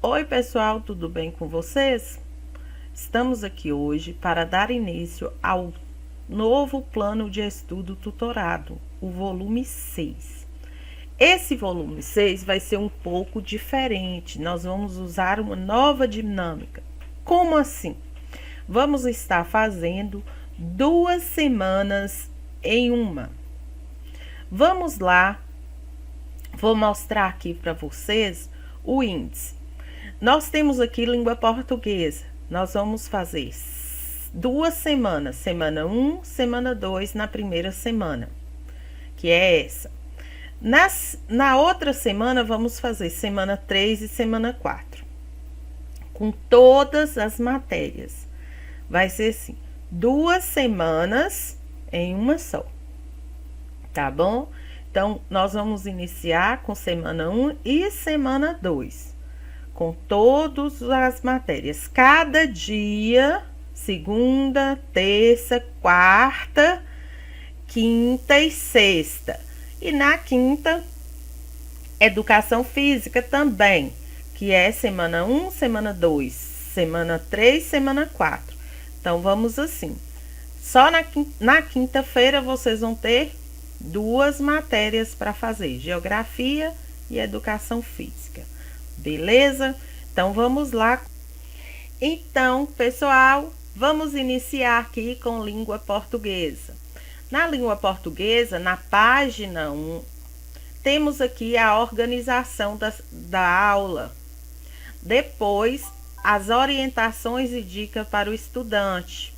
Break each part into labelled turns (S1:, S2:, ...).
S1: Oi, pessoal, tudo bem com vocês? Estamos aqui hoje para dar início ao novo plano de estudo tutorado, o volume 6. Esse volume 6 vai ser um pouco diferente, nós vamos usar uma nova dinâmica. Como assim? Vamos estar fazendo 2 semanas em uma. Vamos lá, vou mostrar aqui para vocês o índice. Nós temos aqui língua portuguesa. Nós vamos fazer 2 semanas, semana 1, semana 2 na primeira semana, que é essa. Na outra semana, vamos fazer semana 3 e semana 4, com todas as matérias. Vai ser assim, 2 semanas em uma só, tá bom? Então, nós vamos iniciar com semana 1 e semana 2. Com todas as matérias. Cada dia, segunda, terça, quarta, quinta e sexta. E na quinta, educação física também, que é semana 1, semana 2, semana 3, semana 4. Então, vamos assim. Só na quinta-feira vocês vão ter 2 matérias para fazer, geografia e educação física. Beleza? Então, vamos lá. Então, pessoal, vamos iniciar aqui com língua portuguesa. Na língua portuguesa, na página 1, temos aqui a organização da aula. Depois, as orientações e dicas para o estudante.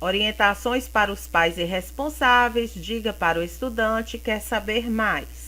S1: Orientações para os pais e responsáveis, dica para o estudante, quer saber mais.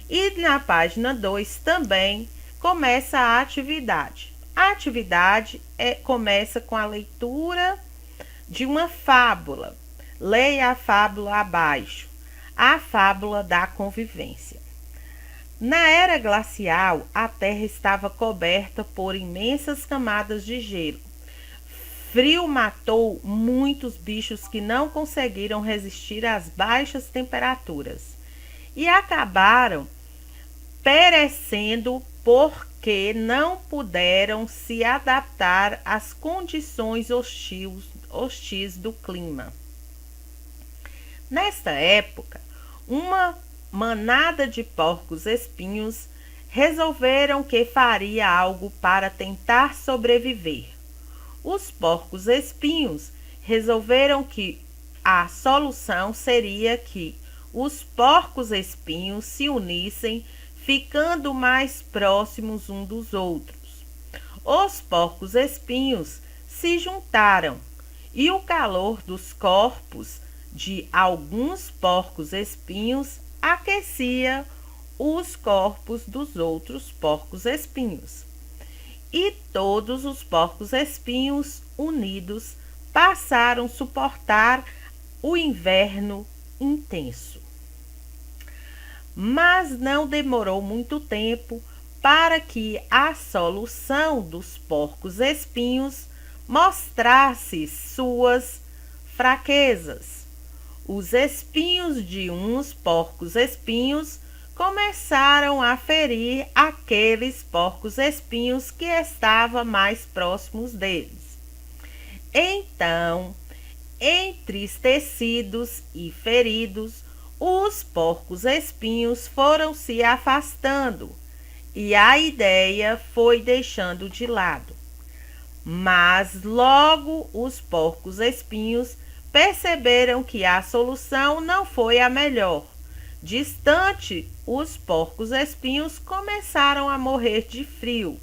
S1: E na página 2 também começa a atividade. A atividade começa com a leitura de uma fábula. Leia a fábula abaixo. A fábula da convivência. Na era glacial, a Terra estava coberta por imensas camadas de gelo. Frio matou muitos bichos que não conseguiram resistir às baixas temperaturas e acabaram perecendo porque não puderam se adaptar às condições hostis do clima. Nesta época, uma manada de porcos-espinhos resolveram que faria algo para tentar sobreviver. Os porcos-espinhos resolveram que a solução seria que os porcos-espinhos se unissem, ficando mais próximos uns dos outros. Os porcos-espinhos se juntaram e o calor dos corpos de alguns porcos-espinhos aquecia os corpos dos outros porcos-espinhos. E todos os porcos-espinhos unidos passaram a suportar o inverno intenso. Mas não demorou muito tempo para que a solução dos porcos-espinhos mostrasse suas fraquezas. Os espinhos de uns porcos-espinhos começaram a ferir aqueles porcos-espinhos que estavam mais próximos deles. Então, entristecidos e feridos, os porcos-espinhos foram se afastando e a ideia foi deixando de lado. Mas logo os porcos-espinhos perceberam que a solução não foi a melhor. Distante, os porcos-espinhos começaram a morrer de frio.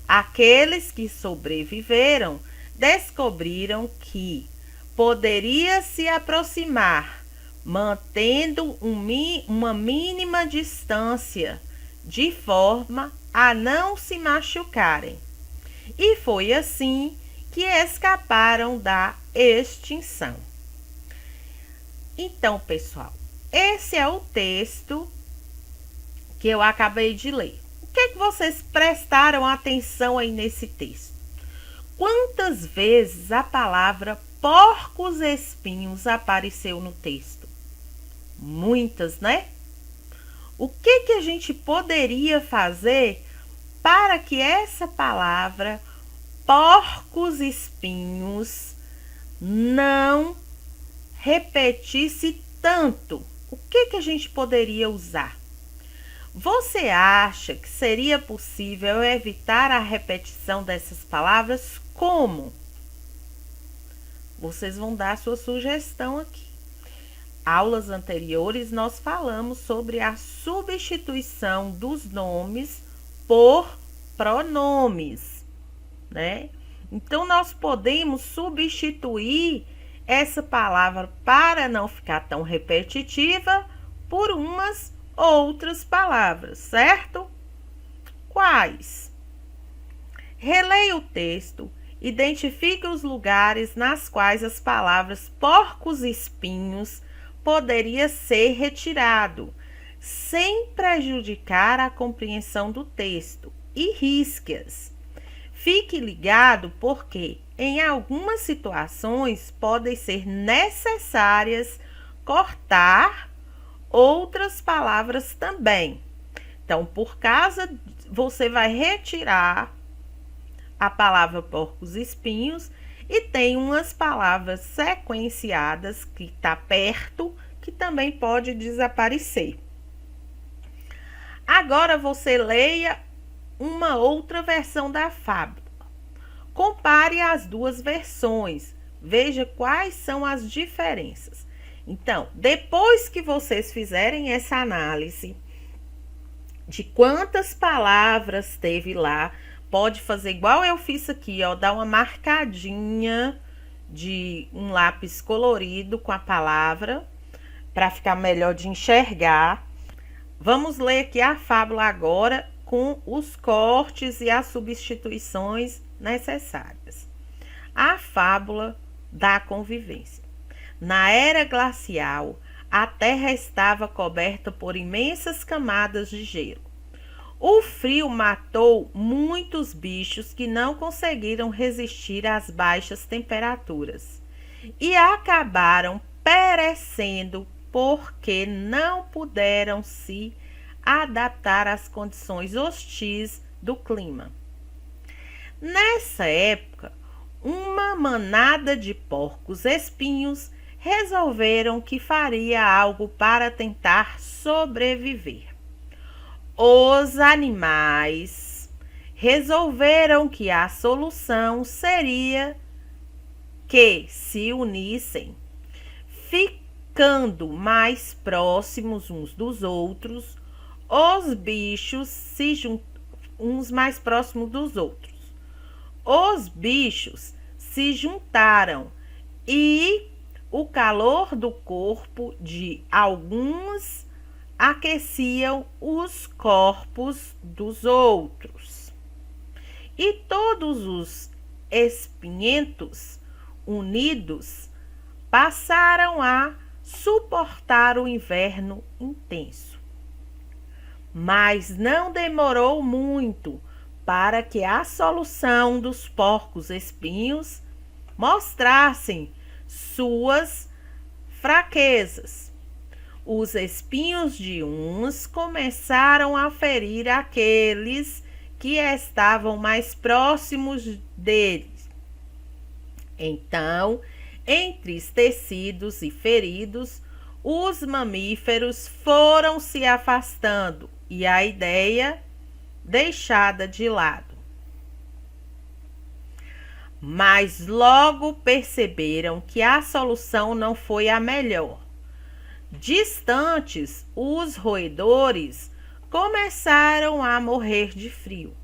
S1: Aqueles que sobreviveram descobriram que poderia se aproximar, mantendo uma mínima distância, de forma a não se machucarem. E foi assim que escaparam da extinção. Então, pessoal, esse é o texto que eu acabei de ler. O que vocês prestaram atenção aí nesse texto? Quantas vezes a palavra porcos-espinhos apareceu no texto? Muitas, né? O que a gente poderia fazer para que essa palavra porcos espinhos não repetisse tanto? O que a gente poderia usar? Você acha que seria possível evitar a repetição dessas palavras? Como? Vocês vão dar sua sugestão aqui. Aulas anteriores nós falamos sobre a substituição dos nomes por pronomes, né? Então nós podemos substituir essa palavra, para não ficar tão repetitiva, por umas outras palavras, certo? Quais? Releia o texto, identifique os lugares nas quais as palavras porcos espinhos poderia ser retirado, sem prejudicar a compreensão do texto, e risque-as. Fique ligado porque, em algumas situações, podem ser necessárias cortar outras palavras também. Então, por causa, você vai retirar a palavra porcos espinhos e tem umas palavras sequenciadas que está perto que também pode desaparecer. Agora você leia uma outra versão da fábula. Compare as duas versões, veja quais são as diferenças. Então, depois que vocês fizerem essa análise de quantas palavras teve lá, pode fazer igual eu fiz aqui, ó, dar uma marcadinha de um lápis colorido com a palavra, para ficar melhor de enxergar. Vamos ler aqui a fábula agora com os cortes e as substituições necessárias. A fábula da convivência. Na era glacial, a terra estava coberta por imensas camadas de gelo. O frio matou muitos bichos que não conseguiram resistir às baixas temperaturas e acabaram perecendo porque não puderam se adaptar às condições hostis do clima. Nessa época, uma manada de porcos espinhos resolveram que faria algo para tentar sobreviver. Os animais resolveram que a solução seria que se unissem, ficando mais próximos uns dos outros, os bichos uns mais próximos dos outros. Os bichos se juntaram e o calor do corpo de alguns aqueciam os corpos dos outros. E todos os espinhentos unidos passaram a suportar o inverno intenso. Mas não demorou muito para que a solução dos porcos espinhos mostrassem suas fraquezas. Os espinhos de uns começaram a ferir aqueles que estavam mais próximos deles. Então, entristecidos e feridos, os mamíferos foram se afastando e a ideia deixada de lado. Mas logo perceberam que a solução não foi a melhor. Distantes, os roedores começaram a morrer de frio.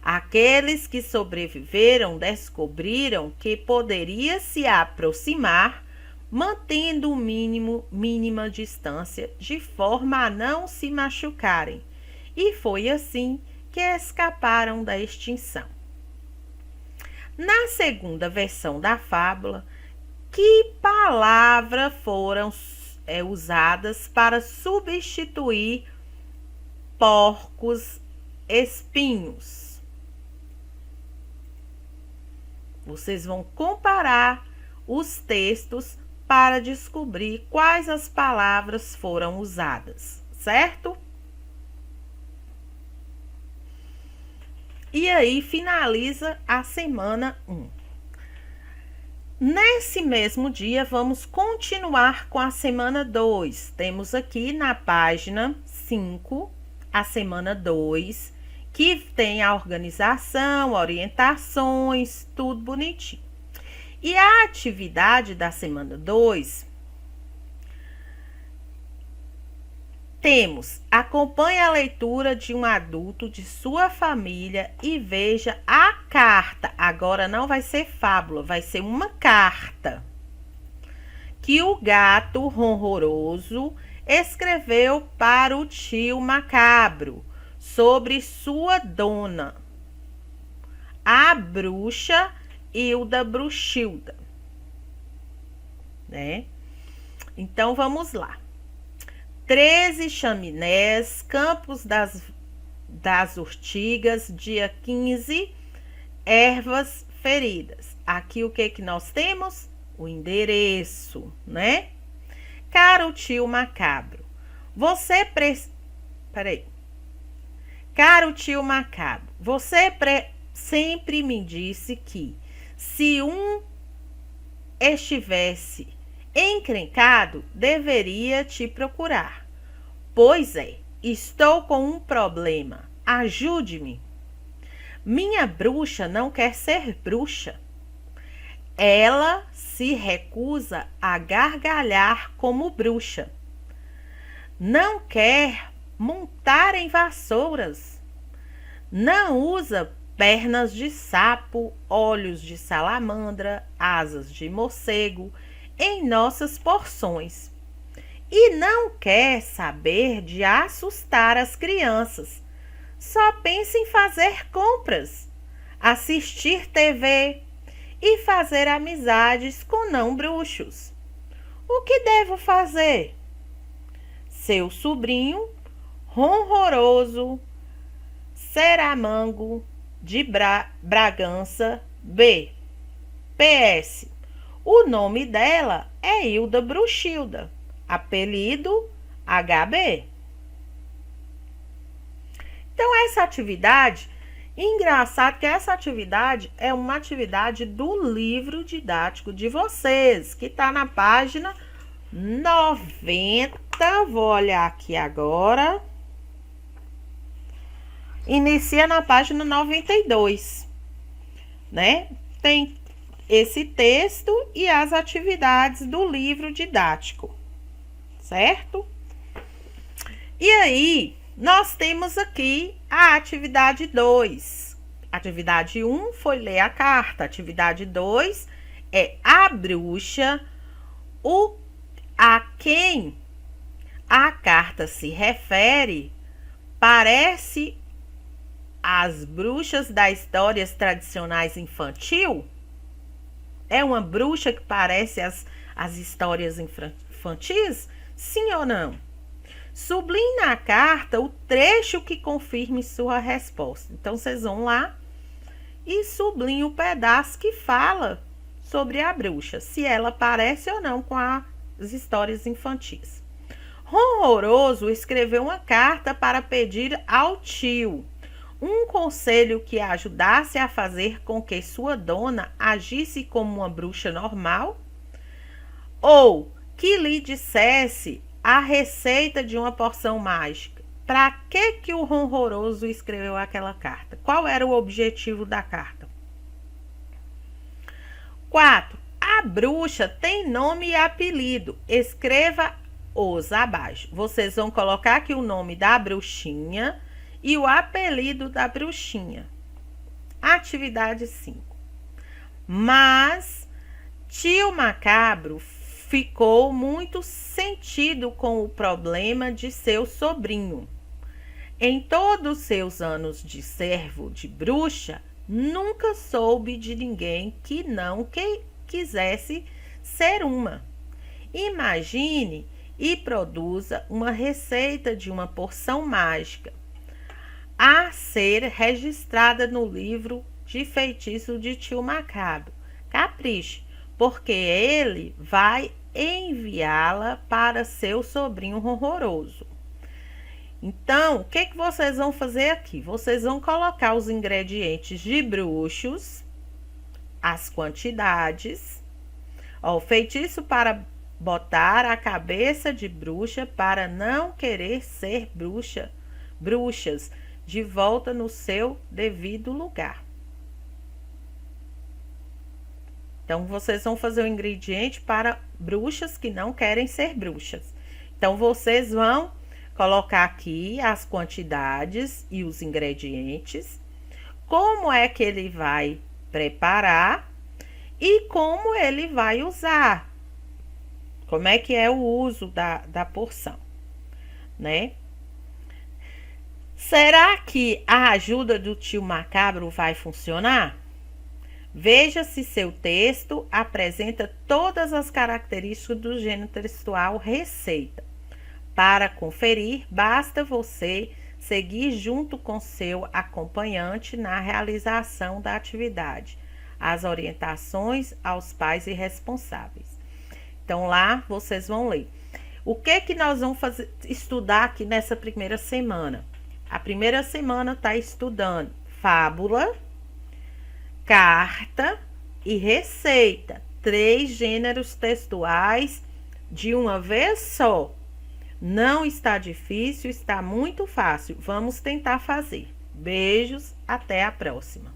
S1: Aqueles que sobreviveram descobriram que poderia se aproximar, mantendo mínima distância, de forma a não se machucarem. E foi assim que escaparam da extinção. Na segunda versão da fábula, que palavras foram usadas para substituir porcos espinhos? Vocês vão comparar os textos para descobrir quais as palavras foram usadas, certo? E aí finaliza a semana 1. Nesse mesmo dia, vamos continuar com a semana 2. Temos aqui na página 5 a semana 2, que tem a organização, orientações, tudo bonitinho. E a atividade da semana 2, temos: acompanhe a leitura de um adulto de sua família e veja a carta. Agora não vai ser fábula, vai ser uma carta que o gato ronroso escreveu para o tio Macabro sobre sua dona, a bruxa Hilda Bruxilda, né? Então vamos lá. 13 chaminés, Campos das Urtigas, dia 15, ervas feridas. Aqui o que nós temos? O endereço, né? Caro tio Macabro, Caro tio Macabro, sempre me disse que se um estivesse encrencado, deveria te procurar. Pois é, estou com um problema. Ajude-me. Minha bruxa não quer ser bruxa. Ela se recusa a gargalhar como bruxa. Não quer montar em vassouras. Não usa pernas de sapo, olhos de salamandra, asas de morcego em nossas porções. E não quer saber de assustar as crianças. Só pensa em fazer compras, assistir TV e fazer amizades com não bruxos. O que devo fazer? Seu sobrinho ronroso Seramango de Bragança B. PS. O nome dela é Hilda Bruxilda, apelido HB. Então essa atividade, engraçado que essa atividade é uma atividade do livro didático de vocês, que está na página 90. Vou olhar aqui agora. Inicia na página 92, né? Tem esse texto e as atividades do livro didático, certo? E aí, nós temos aqui a atividade 2. Atividade 1 foi ler a carta. Atividade 2 é a bruxa, a quem a carta se refere, parece as bruxas das histórias tradicionais infantil? É uma bruxa que parece as histórias infantis? Sim ou não? Sublinhe na carta o trecho que confirme sua resposta. Então, vocês vão lá e sublinhem o pedaço que fala sobre a bruxa, se ela parece ou não com as histórias infantis. Ronroso escreveu uma carta para pedir ao tio um conselho que a ajudasse a fazer com que sua dona agisse como uma bruxa normal, ou que lhe dissesse a receita de uma poção mágica. Para que o Ronroso escreveu aquela carta? Qual era o objetivo da carta? 4. A bruxa tem nome e apelido. Escreva-os abaixo. Vocês vão colocar aqui o nome da bruxinha e o apelido da bruxinha. Atividade 5. Mas tio Macabro ficou muito sentido com o problema de seu sobrinho. Em todos os seus anos de servo de bruxa, nunca soube de ninguém que não quisesse ser uma. Imagine e produza uma receita de uma poção mágica a ser registrada no livro de feitiço de tio Macabro. Capriche, porque ele vai enviá-la para seu sobrinho horroroso. Então, o que que vocês vão fazer aqui? Vocês vão colocar os ingredientes de bruxos, as quantidades. Ó, o feitiço para botar a cabeça de bruxa para não querer ser bruxas de volta no seu devido lugar. Então, vocês vão fazer o ingrediente para bruxas que não querem ser bruxas. Então, vocês vão colocar aqui as quantidades e os ingredientes, como é que ele vai preparar e como ele vai usar. Como é que é o uso da porção, né? Será que a ajuda do tio Macabro vai funcionar? Veja se seu texto apresenta todas as características do gênero textual receita. Para conferir, basta você seguir junto com seu acompanhante na realização da atividade, as orientações aos pais e responsáveis. Então, lá vocês vão ler. O que nós vamos estudar aqui nessa primeira semana? A primeira semana está estudando fábula, carta e receita. 3 gêneros textuais de uma vez só. Não está difícil, está muito fácil. Vamos tentar fazer. Beijos, até a próxima.